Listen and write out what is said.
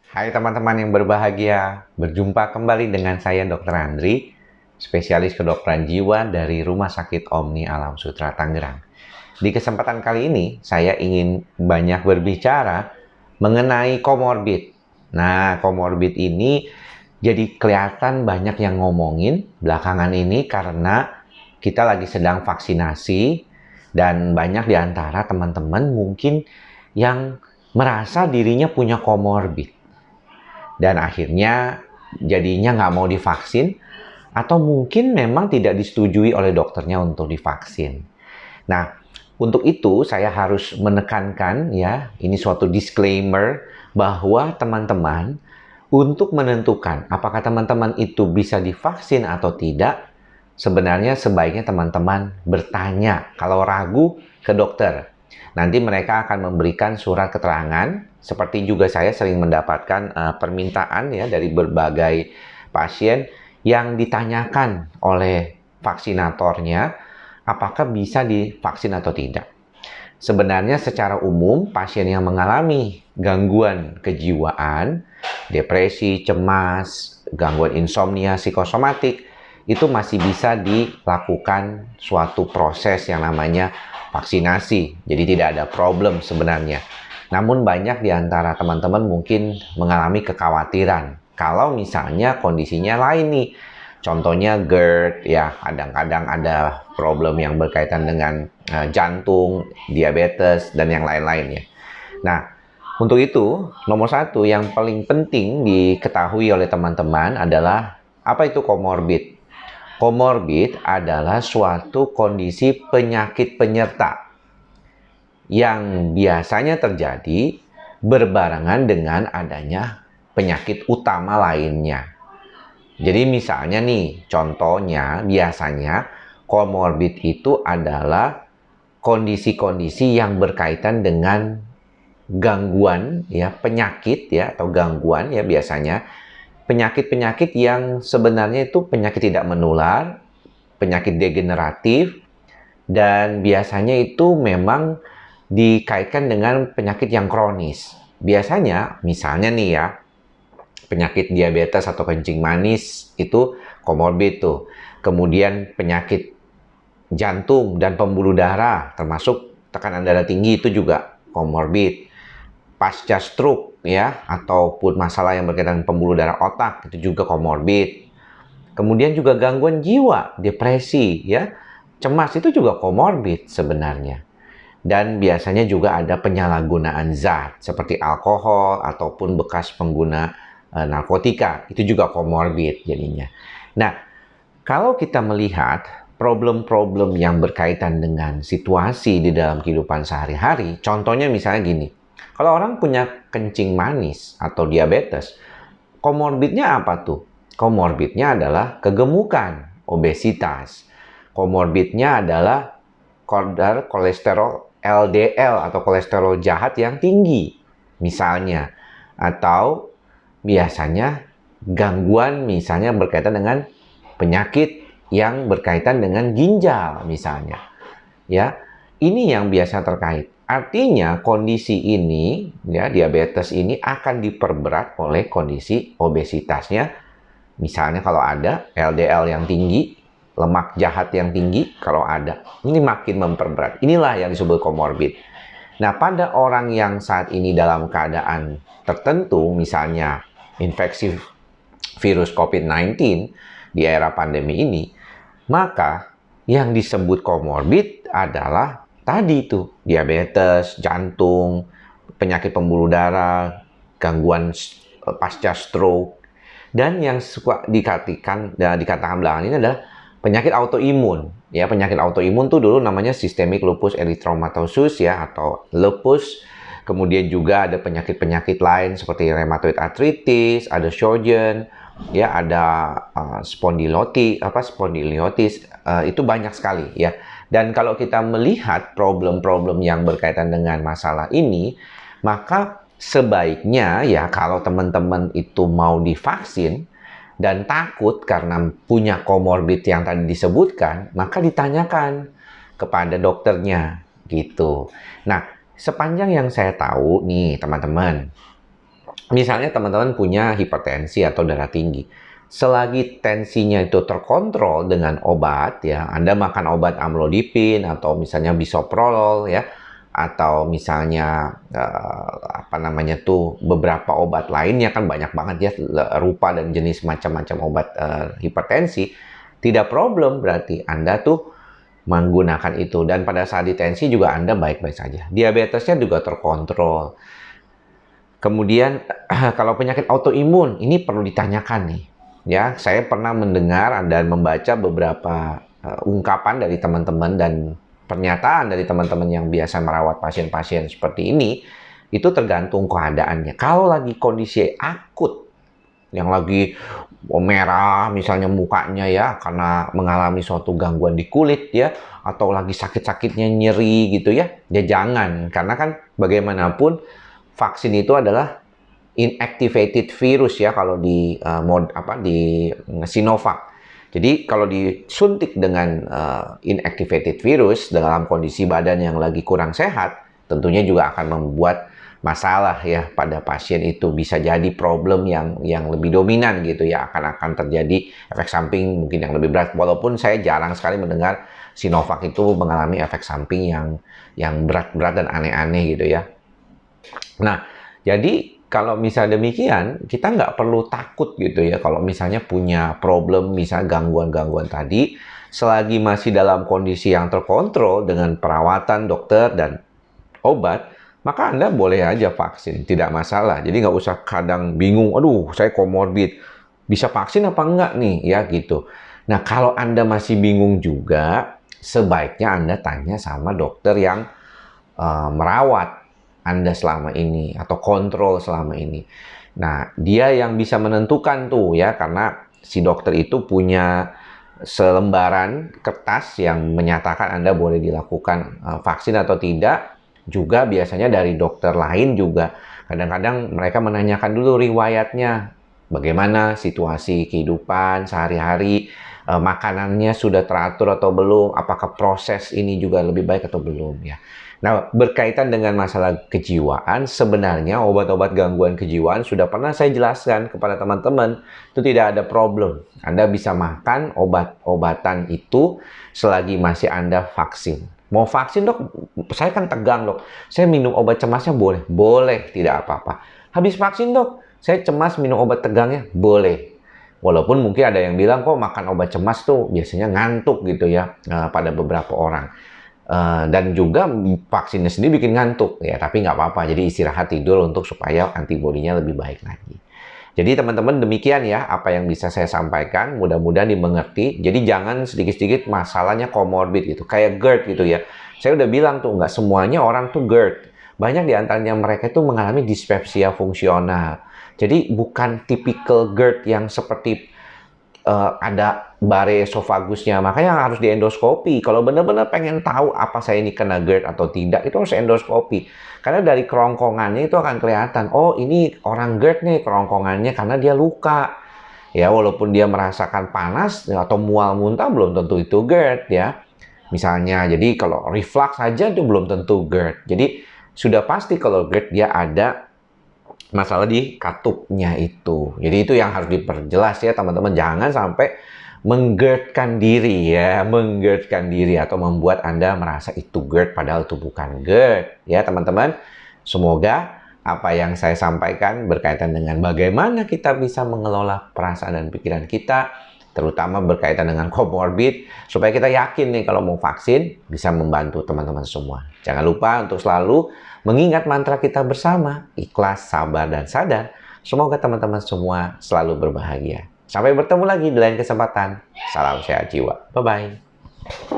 Hai teman-teman yang berbahagia, berjumpa kembali dengan saya Dr. Andri, spesialis kedokteran jiwa dari Rumah Sakit Omni Alam Sutra Tangerang. Di kesempatan kali ini, saya ingin banyak berbicara mengenai komorbid. Nah, komorbid ini jadi kelihatan banyak yang ngomongin belakangan ini karena kita lagi sedang vaksinasi dan banyak di antara teman-teman mungkin yang merasa dirinya punya komorbid. Dan akhirnya jadinya nggak mau divaksin, atau mungkin memang tidak disetujui oleh dokternya untuk divaksin. Nah, untuk itu saya harus menekankan ya, ini suatu disclaimer bahwa teman-teman untuk menentukan apakah teman-teman itu bisa divaksin atau tidak, sebenarnya sebaiknya teman-teman bertanya kalau ragu ke dokter. Nanti mereka akan memberikan surat keterangan, seperti juga saya sering mendapatkan permintaan ya dari berbagai pasien yang ditanyakan oleh vaksinatornya apakah bisa divaksin atau tidak. Sebenarnya secara umum pasien yang mengalami gangguan kejiwaan, depresi, cemas, gangguan insomnia, psikosomatik, itu masih bisa dilakukan suatu proses yang namanya vaksinasi. Jadi tidak ada problem sebenarnya. Namun banyak di antara teman-teman mungkin mengalami kekhawatiran. Kalau misalnya kondisinya lain nih. Contohnya GERD, ya kadang-kadang ada problem yang berkaitan dengan jantung, diabetes, dan yang lain-lainnya. Nah, untuk itu, nomor satu yang paling penting diketahui oleh teman-teman adalah apa itu komorbid. Komorbid adalah suatu kondisi penyakit penyerta yang biasanya terjadi berbarengan dengan adanya penyakit utama lainnya. Jadi misalnya nih, contohnya biasanya komorbid itu adalah kondisi-kondisi yang berkaitan dengan gangguan ya, penyakit ya atau gangguan ya, biasanya penyakit-penyakit yang sebenarnya itu penyakit tidak menular, penyakit degeneratif, dan biasanya itu memang dikaitkan dengan penyakit yang kronis. Biasanya, misalnya nih ya, penyakit diabetes atau kencing manis itu komorbid tuh. Kemudian penyakit jantung dan pembuluh darah, termasuk tekanan darah tinggi, itu juga komorbid. Pasca stroke ya, ataupun masalah yang berkaitan dengan pembuluh darah otak, itu juga komorbid. Kemudian juga gangguan jiwa, depresi ya, cemas, itu juga komorbid sebenarnya. Dan biasanya juga ada penyalahgunaan zat seperti alkohol ataupun bekas pengguna narkotika, itu juga komorbid jadinya. Nah, kalau kita melihat problem-problem yang berkaitan dengan situasi di dalam kehidupan sehari-hari, contohnya misalnya gini, kalau orang punya kencing manis atau diabetes, komorbidnya apa tuh? Komorbidnya adalah kegemukan, obesitas. Komorbidnya adalah kadar kolesterol LDL atau kolesterol jahat yang tinggi, misalnya. Atau biasanya gangguan misalnya berkaitan dengan penyakit yang berkaitan dengan ginjal misalnya. Ya, ini yang biasa terkait. Artinya kondisi ini, ya diabetes ini akan diperberat oleh kondisi obesitasnya. Misalnya kalau ada LDL yang tinggi, lemak jahat yang tinggi kalau ada. Ini makin memperberat. Inilah yang disebut komorbid. Nah, pada orang yang saat ini dalam keadaan tertentu, misalnya infeksi virus COVID-19 di era pandemi ini, maka yang disebut komorbid adalah tadi itu, diabetes, jantung, penyakit pembuluh darah, gangguan pasca stroke, dan yang suka dikatakan belakangan ini adalah penyakit autoimun. Ya, penyakit autoimun tuh dulu namanya systemic lupus erythematosus ya, atau lupus. Kemudian juga ada penyakit-penyakit lain seperti rheumatoid arthritis, ada Sjögren, ya ada spondylolitis, itu banyak sekali ya. Dan kalau kita melihat problem-problem yang berkaitan dengan masalah ini, maka sebaiknya ya kalau teman-teman itu mau divaksin dan takut karena punya komorbid yang tadi disebutkan, maka ditanyakan kepada dokternya gitu. Nah, sepanjang yang saya tahu nih teman-teman, Misalnya teman-teman punya hipertensi atau darah tinggi. Selagi tensinya itu terkontrol dengan obat, ya, Anda makan obat amlodipin atau misalnya bisoprolol, ya, atau misalnya beberapa obat lainnya, kan banyak banget ya rupa dan jenis macam-macam obat hipertensi. Tidak problem, berarti Anda tuh menggunakan itu, dan pada saat ditensi juga Anda baik-baik saja. Diabetesnya juga terkontrol. Kemudian kalau penyakit autoimun ini perlu ditanyakan nih. Ya, saya pernah mendengar dan membaca beberapa ungkapan dari teman-teman dan pernyataan dari teman-teman yang biasa merawat pasien-pasien seperti ini. Itu tergantung keadaannya. Kalau lagi kondisi akut, yang lagi merah misalnya mukanya ya karena mengalami suatu gangguan di kulit ya, atau lagi sakit-sakitnya nyeri gitu ya, ya jangan, karena kan bagaimanapun vaksin itu adalah inactivated virus ya kalau di Sinovac. Jadi kalau disuntik dengan inactivated virus dalam kondisi badan yang lagi kurang sehat, tentunya juga akan membuat masalah ya pada pasien itu, bisa jadi problem yang lebih dominan gitu ya, akan terjadi efek samping mungkin yang lebih berat, walaupun saya jarang sekali mendengar Sinovac itu mengalami efek samping yang berat-berat dan aneh-aneh gitu ya. Nah, jadi kalau misalnya demikian, kita nggak perlu takut gitu ya kalau misalnya punya problem, misalnya gangguan-gangguan tadi, selagi masih dalam kondisi yang terkontrol dengan perawatan dokter dan obat, maka Anda boleh aja vaksin, tidak masalah. Jadi nggak usah kadang bingung, aduh saya komorbid, bisa vaksin apa enggak nih, ya gitu. Nah, kalau Anda masih bingung juga, sebaiknya Anda tanya sama dokter yang merawat Anda selama ini atau kontrol selama ini. Nah, dia yang bisa menentukan tuh ya, karena si dokter itu punya selembaran kertas yang menyatakan Anda boleh dilakukan vaksin atau tidak. Juga biasanya dari dokter lain juga kadang-kadang mereka menanyakan dulu riwayatnya, bagaimana situasi kehidupan sehari-hari, makanannya sudah teratur atau belum, apakah proses ini juga lebih baik atau belum ya. Nah, berkaitan dengan masalah kejiwaan, sebenarnya obat-obat gangguan kejiwaan sudah pernah saya jelaskan kepada teman-teman, itu tidak ada problem. Anda bisa makan obat-obatan itu selagi masih Anda vaksin. Mau vaksin dok, saya kan tegang dok, saya minum obat cemasnya boleh? Boleh, tidak apa-apa. Habis vaksin dok, saya cemas minum obat tegangnya? Boleh. Walaupun mungkin ada yang bilang kok makan obat cemas tuh biasanya ngantuk gitu ya pada beberapa orang. Dan juga vaksinnya sendiri bikin ngantuk ya, tapi nggak apa-apa, jadi istirahat tidur untuk supaya antibodinya lebih baik lagi. Jadi teman-teman, demikian ya apa yang bisa saya sampaikan, mudah-mudahan dimengerti. Jadi jangan sedikit-sedikit masalahnya komorbid gitu, kayak GERD gitu ya. Saya udah bilang tuh nggak semuanya orang tuh GERD, banyak di antaranya mereka itu mengalami dispepsia fungsional. Jadi bukan tipikal GERD yang seperti ada bare esofagusnya, makanya harus diendoskopi. Kalau benar-benar pengen tahu apa saya ini kena GERD atau tidak, itu harus endoskopi. Karena dari kerongkongannya itu akan kelihatan, oh ini orang GERD nih kerongkongannya karena dia luka. Ya, walaupun dia merasakan panas atau mual muntah, belum tentu itu GERD ya. Misalnya, jadi kalau reflux saja itu belum tentu GERD. Jadi sudah pasti kalau GERD dia ada masalah di katupnya itu. Jadi itu yang harus diperjelas ya teman-teman. Jangan sampai menggerdkan diri ya, menggerdkan diri atau membuat Anda merasa itu GERD padahal itu bukan GERD ya teman-teman. Semoga apa yang saya sampaikan berkaitan dengan bagaimana kita bisa mengelola perasaan dan pikiran kita, terutama berkaitan dengan comorbid, supaya kita yakin nih kalau mau vaksin bisa membantu teman-teman semua. Jangan lupa untuk selalu mengingat mantra kita bersama, ikhlas, sabar, dan sadar. Semoga teman-teman semua selalu berbahagia. Sampai bertemu lagi di lain kesempatan. Salam sehat jiwa. Bye-bye.